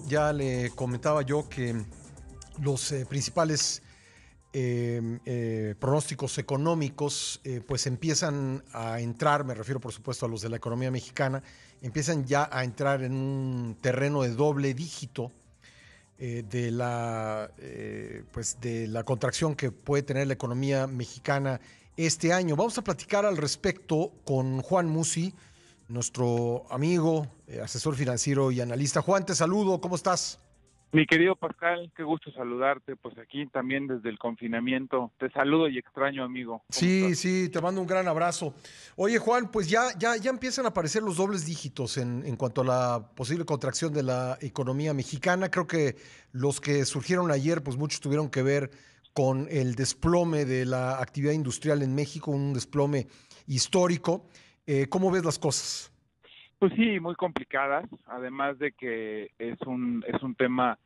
Ya le comentaba yo que los principales pronósticos económicos pues empiezan a entrar, me refiero por supuesto a los de la economía mexicana, empiezan ya a entrar en un terreno de doble dígito pues de la contracción que puede tener la economía mexicana este año. Vamos a platicar al respecto con Juan Musi, nuestro amigo, asesor financiero y analista. Juan, te saludo, ¿cómo estás? Mi querido Pascal, qué gusto saludarte, pues aquí también desde el confinamiento. Te saludo y extraño, amigo. ¿Cómo estás? Sí, sí, te mando un gran abrazo. Oye, Juan, pues ya empiezan a aparecer los dobles dígitos en cuanto a la posible contracción de la economía mexicana. Creo que los que surgieron ayer, pues muchos tuvieron que ver con el desplome de la actividad industrial en México, un desplome histórico. ¿Cómo ves las cosas? Pues sí, muy complicadas, además de que es un tema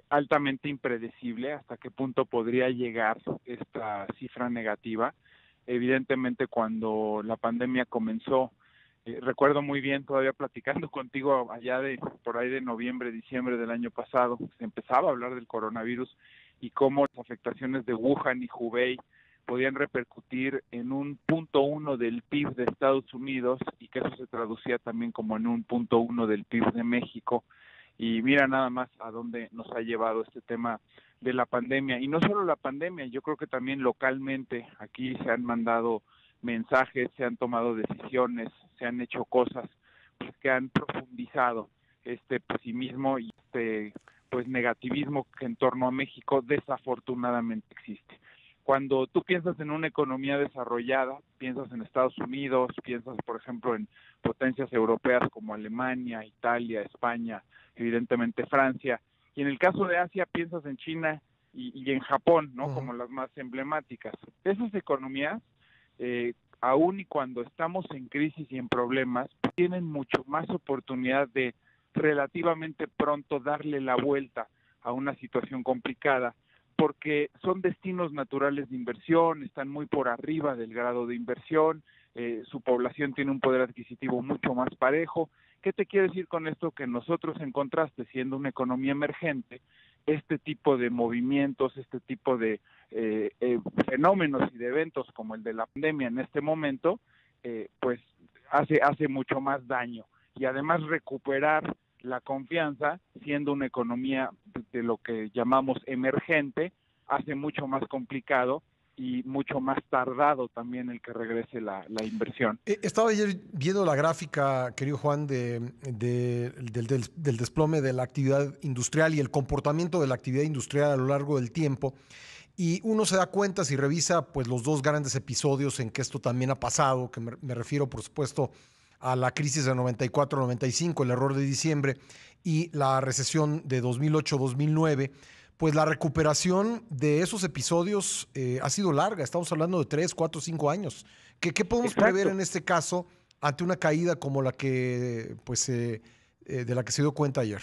altamente impredecible hasta qué punto podría llegar esta cifra negativa. Evidentemente, cuando la pandemia comenzó, recuerdo muy bien todavía platicando contigo allá de por ahí de noviembre, diciembre del año pasado, se empezaba a hablar del coronavirus y cómo las afectaciones de Wuhan y Hubei podían repercutir en un 0.1 del PIB de Estados Unidos y que eso se traducía también como en un 0.1 del PIB de México. Y mira nada más a dónde nos ha llevado este tema de la pandemia. Y no solo la pandemia, yo creo que también localmente aquí se han mandado mensajes, se han tomado decisiones, se han hecho cosas pues, que han profundizado este pesimismo y este pues negativismo que en torno a México desafortunadamente existe. Cuando tú piensas en una economía desarrollada, piensas en Estados Unidos, piensas, por ejemplo, en potencias europeas como Alemania, Italia, España, evidentemente Francia, y en el caso de Asia piensas en China y en Japón, ¿no? Ujú. Como las más emblemáticas. Esas economías, aun y cuando estamos en crisis y en problemas, tienen mucho más oportunidad de relativamente pronto darle la vuelta a una situación complicada porque son destinos naturales de inversión, están muy por arriba del grado de inversión, su población tiene un poder adquisitivo mucho más parejo. ¿Qué te quiero decir con esto? Que nosotros, en contraste, siendo una economía emergente, este tipo de movimientos, este tipo de fenómenos y de eventos como el de la pandemia en este momento, pues hace mucho más daño. Y además recuperar la confianza, siendo una economía de lo que llamamos emergente, hace mucho más complicado y mucho más tardado también el que regrese la inversión. Estaba ayer viendo la gráfica, querido Juan, del desplome de la actividad industrial y el comportamiento de la actividad industrial a lo largo del tiempo. Y uno se da cuenta si revisa pues, los dos grandes episodios en que esto también ha pasado, que me refiero, por supuesto, a la crisis de 94-95, el error de diciembre, y la recesión de 2008-2009, pues la recuperación de esos episodios ha sido larga. Estamos hablando de 3, 4, 5 años. ¿Qué podemos prever Exacto. en este caso ante una caída como la que, pues, de la que se dio cuenta ayer?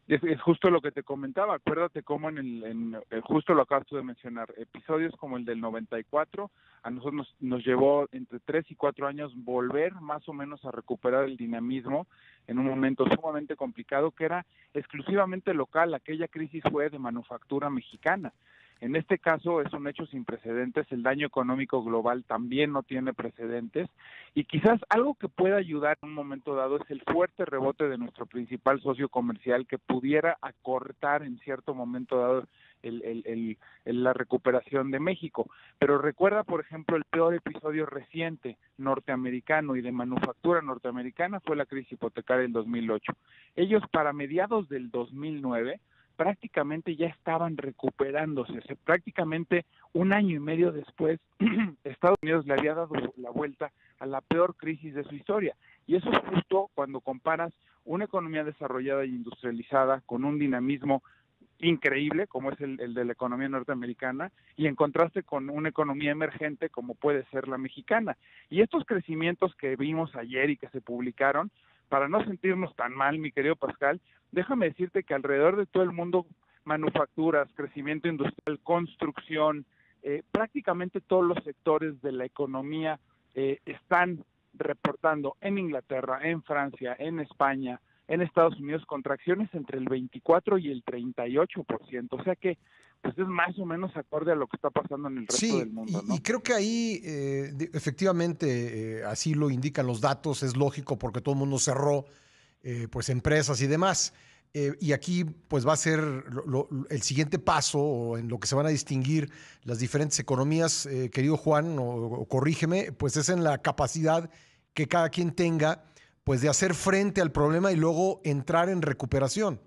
Es justo lo que te comentaba, acuérdate cómo justo lo acabas tú de mencionar, episodios como el del 94, a nosotros nos llevó entre 3 y 4 años volver más o menos a recuperar el dinamismo en un momento sumamente complicado que era exclusivamente local, aquella crisis fue de manufactura mexicana. En este caso es un hecho sin precedentes, el daño económico global también no tiene precedentes y quizás algo que pueda ayudar en un momento dado es el fuerte rebote de nuestro principal socio comercial que pudiera acortar en cierto momento dado la recuperación de México. Pero recuerda, por ejemplo, el peor episodio reciente norteamericano y de manufactura norteamericana fue la crisis hipotecaria del 2008. Ellos para mediados del 2009 prácticamente ya estaban recuperándose, prácticamente un año y medio después Estados Unidos le había dado la vuelta a la peor crisis de su historia y eso es justo cuando comparas una economía desarrollada e industrializada con un dinamismo increíble como es el de la economía norteamericana y en contraste con una economía emergente como puede ser la mexicana. Y estos crecimientos que vimos ayer y que se publicaron, para no sentirnos tan mal, mi querido Pascal, déjame decirte que alrededor de todo el mundo, manufacturas, crecimiento industrial, construcción, prácticamente todos los sectores de la economía están reportando en Inglaterra, en Francia, en España, En Estados Unidos, contracciones entre el 24 y el 38%. O sea que pues es más o menos acorde a lo que está pasando en el resto del mundo, ¿no? Y creo que ahí efectivamente así lo indican los datos, es lógico porque todo el mundo cerró pues empresas y demás. Y aquí pues va a ser el siguiente paso o en lo que se van a distinguir las diferentes economías, querido Juan, o corrígeme, pues es en la capacidad que cada quien tenga pues de hacer frente al problema y luego entrar en recuperación.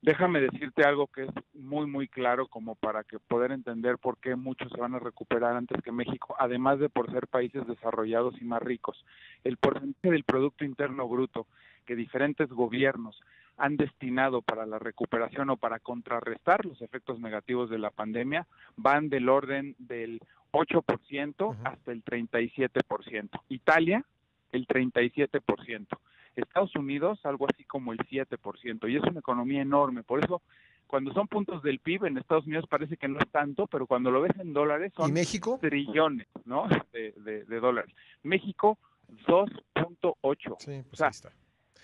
Déjame decirte algo que es muy, muy claro como para que poder entender por qué muchos se van a recuperar antes que México, además de por ser países desarrollados y más ricos. El porcentaje del Producto Interno Bruto que diferentes gobiernos han destinado para la recuperación o para contrarrestar los efectos negativos de la pandemia van del orden del 8% hasta el 37%. Italia, el 37%. Estados Unidos, algo así como el 7%, y es una economía enorme. Por eso, cuando son puntos del PIB, en Estados Unidos parece que no es tanto, pero cuando lo ves en dólares son ¿Y México? trillones, ¿no? de dólares. México, 2.8. Sí, pues o sea, ahí está.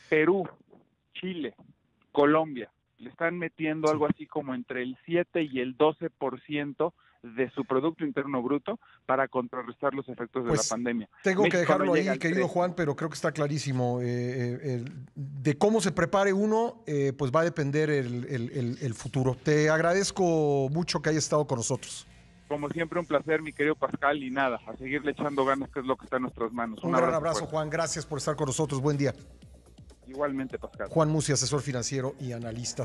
Perú, Chile, Colombia, le están metiendo algo así como entre el 7 y el 12% de su Producto Interno Bruto para contrarrestar los efectos de la pandemia. Tengo México que dejarlo no llega ahí, al querido 3. Juan, pero creo que está clarísimo. De cómo se prepare uno, pues va a depender el futuro. Te agradezco mucho que hayas estado con nosotros. Como siempre, un placer, mi querido Pascal, y nada, a seguirle echando ganas, que es lo que está en nuestras manos. Un gran abrazo, Juan. Gracias por estar con nosotros. Buen día. Igualmente, Pascal. Juan Musi, asesor financiero y analista.